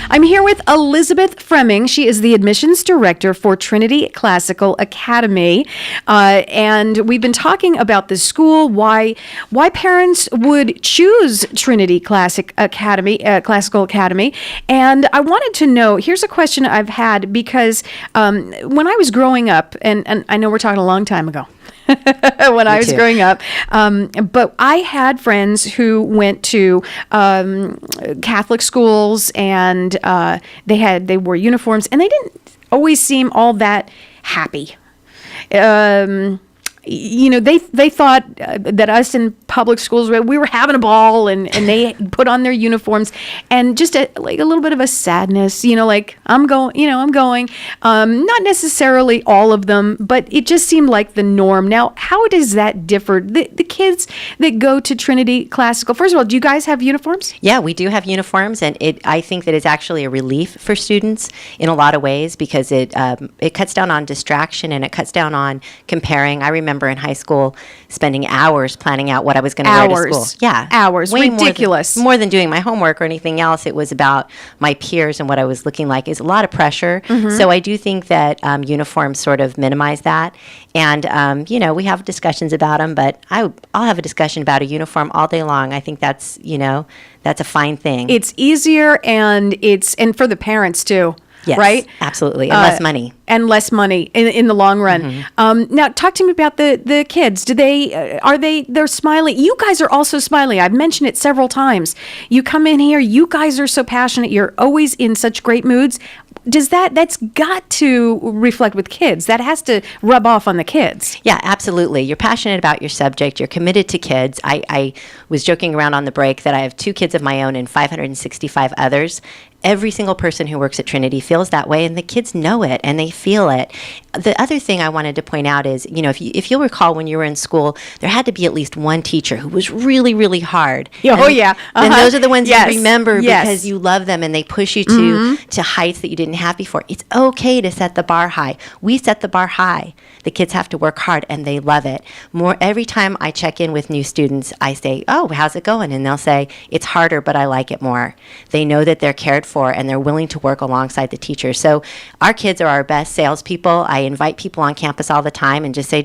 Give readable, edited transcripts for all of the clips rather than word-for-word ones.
I'm here with Elizabeth Froemming. She is the admissions director for Trinity Classical Academy. And we've been talking about the school, why parents would choose Trinity Classical Academy. And I wanted to know, here's a question I've had because when I was growing up, and I know we're talking a long time ago, when I was growing up. But I had friends who went to Catholic schools and they wore uniforms and they didn't always seem all that happy. They thought that us in public schools, we were having a ball and they put on their uniforms and just a little bit of a sadness, like I'm going, not necessarily all of them, but it just seemed like the norm. Now, how does that differ? The kids that go to Trinity Classical, first of all, do you guys have uniforms? Yeah, we do have uniforms, and I think that it's actually a relief for students in a lot of ways because it cuts down on distraction and it cuts down on comparing. I remember in high school spending hours planning out what I was going to wear to school. Yeah. Hours. Way ridiculous. More than doing my homework or anything else. It was about my peers and what I was looking like. It's a lot of pressure. Mm-hmm. So I do think that uniforms sort of minimize that. And, we have discussions about them, but I'll have a discussion about a uniform all day long. I think that's a fine thing. It's easier and for the parents too. Yes, right? Absolutely. And less money. And less money in the long run. Mm-hmm. Now, talk to me about the kids. They're smiling. You guys are also smiling. I've mentioned it several times. You come in here, you guys are so passionate. You're always in such great moods. That's got to reflect with kids. That has to rub off on the kids. Yeah, absolutely. You're passionate about your subject. You're committed to kids. I was joking around on the break that I have 2 kids of my own and 565 others. Every single person who works at Trinity feels that way, and the kids know it, and they feel it. The other thing I wanted to point out is, if you'll recall when you were in school, there had to be at least one teacher who was really, really hard. Oh, yeah. And those are the ones yes. you remember yes. because you love them, and they push you to heights that you didn't have before. It's okay to set the bar high. We set the bar high. The kids have to work hard, and they love it. Every time I check in with new students, I say, "Oh, how's it going?" And they'll say, "It's harder, but I like it more." They know that they're cared for, and they're willing to work alongside the teachers. So our kids are our best salespeople. I invite people on campus all the time and just say,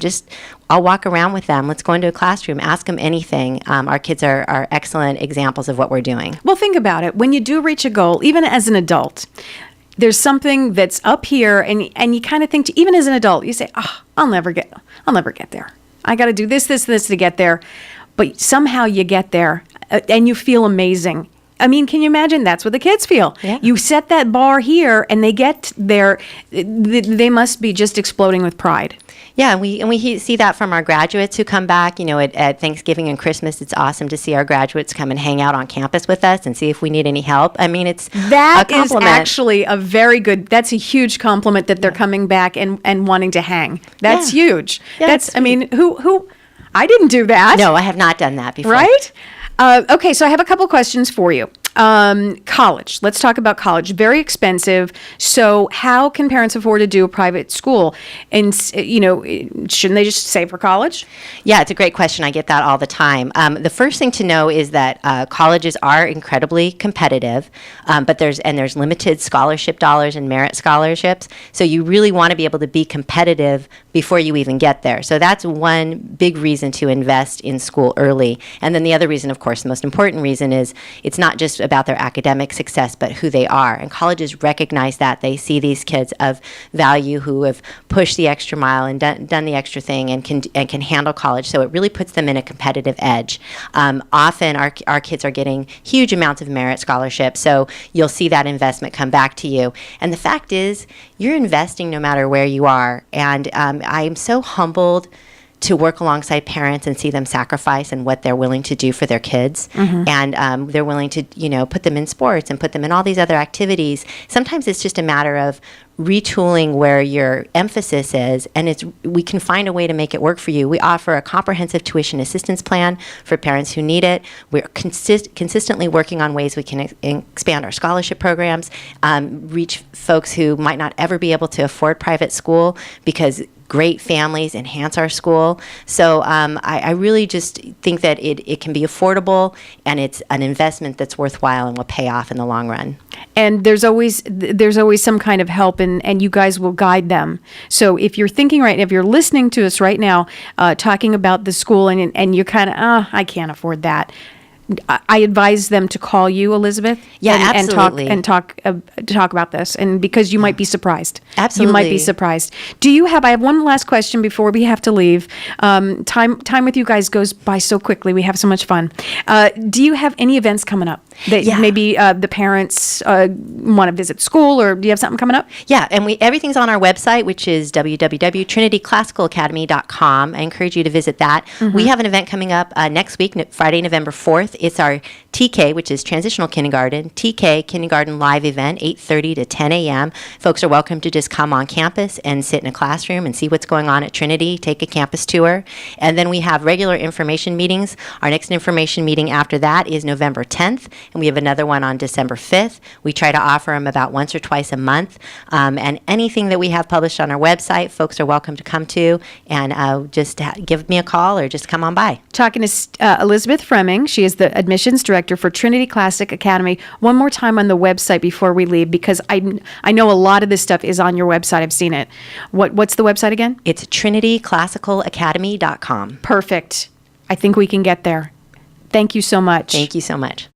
I'll walk around with them. Let's go into a classroom. Ask them anything. Our kids are excellent examples of what we're doing. Well, think about it. When you do reach a goal, even as an adult, there's something that's up here, and you kind of think, even as an adult, you say, I'll never get there. I got to do this to get there. But somehow you get there, and you feel amazing. I mean, can you imagine? That's what the kids feel. Yeah. You set that bar here, and they get there. They must be just exploding with pride. Yeah, and we see that from our graduates who come back. At Thanksgiving and Christmas, it's awesome to see our graduates come and hang out on campus with us and see if we need any help. I mean, it's that a compliment. Is actually that's a huge compliment that they're coming back and wanting to hang. That's huge. Yeah, who I didn't do that. No, I have not done that before. Right? Okay, so I have a couple questions for you. College. Let's talk about college. Very expensive. So how can parents afford to do a private school? And, shouldn't they just save for college? Yeah, it's a great question. I get that all the time. The first thing to know is that colleges are incredibly competitive, but there's limited scholarship dollars and merit scholarships. So you really want to be able to be competitive before you even get there. So that's one big reason to invest in school early. And then the other reason, of course, the most important reason is it's not just about their academic success, but who they are. And colleges recognize that. They see these kids of value who have pushed the extra mile and done the extra thing and can handle college. So it really puts them in a competitive edge. Often our kids are getting huge amounts of merit scholarships, so you'll see that investment come back to you. And the fact is, you're investing no matter where you are. And I'm so humbled to work alongside parents and see them sacrifice and what they're willing to do for their kids. Mm-hmm. And they're willing to, put them in sports and put them in all these other activities. Sometimes it's just a matter of retooling where your emphasis is, and we can find a way to make it work for you. We offer a comprehensive tuition assistance plan for parents who need it. We're consistently working on ways we can expand our scholarship programs, reach folks who might not ever be able to afford private school because great families enhance our school. So I really just think that it can be affordable, and it's an investment that's worthwhile and will pay off in the long run. And there's always some kind of help, and you guys will guide them. So if you're thinking right, if you're listening to us right now, talking about the school, and you're kind of, I can't afford that. I advise them to call you, Elizabeth. Yeah, and absolutely. talk about this, and because you might be surprised. Absolutely. You might be surprised. I have one last question before we have to leave. Time with you guys goes by so quickly. We have so much fun. Do you have any events coming up that maybe the parents want to visit school, or do you have something coming up? Yeah, and everything's on our website, which is www.trinityclassicalacademy.com. I encourage you to visit that. We have an event coming up next week, Friday, November 4th. It's our TK, which is Transitional Kindergarten, TK Kindergarten Live event, 8:30 to 10 a.m. Folks are welcome to just come on campus and sit in a classroom and see what's going on at Trinity, take a campus tour. And then we have regular information meetings. Our next information meeting after that is November 10th, and we have another one on December 5th. We try to offer them about once or twice a month. And anything that we have published on our website, folks are welcome to come to, and just give me a call or just come on by. Talking to Elizabeth Froemming. She is the admissions director for Trinity Classic Academy. One more time on the website before we leave, because I know a lot of this stuff is on your website. I've seen it. What's the website again? It's trinityclassicalacademy.com. Perfect. I think we can get there. Thank you so much. Thank you so much.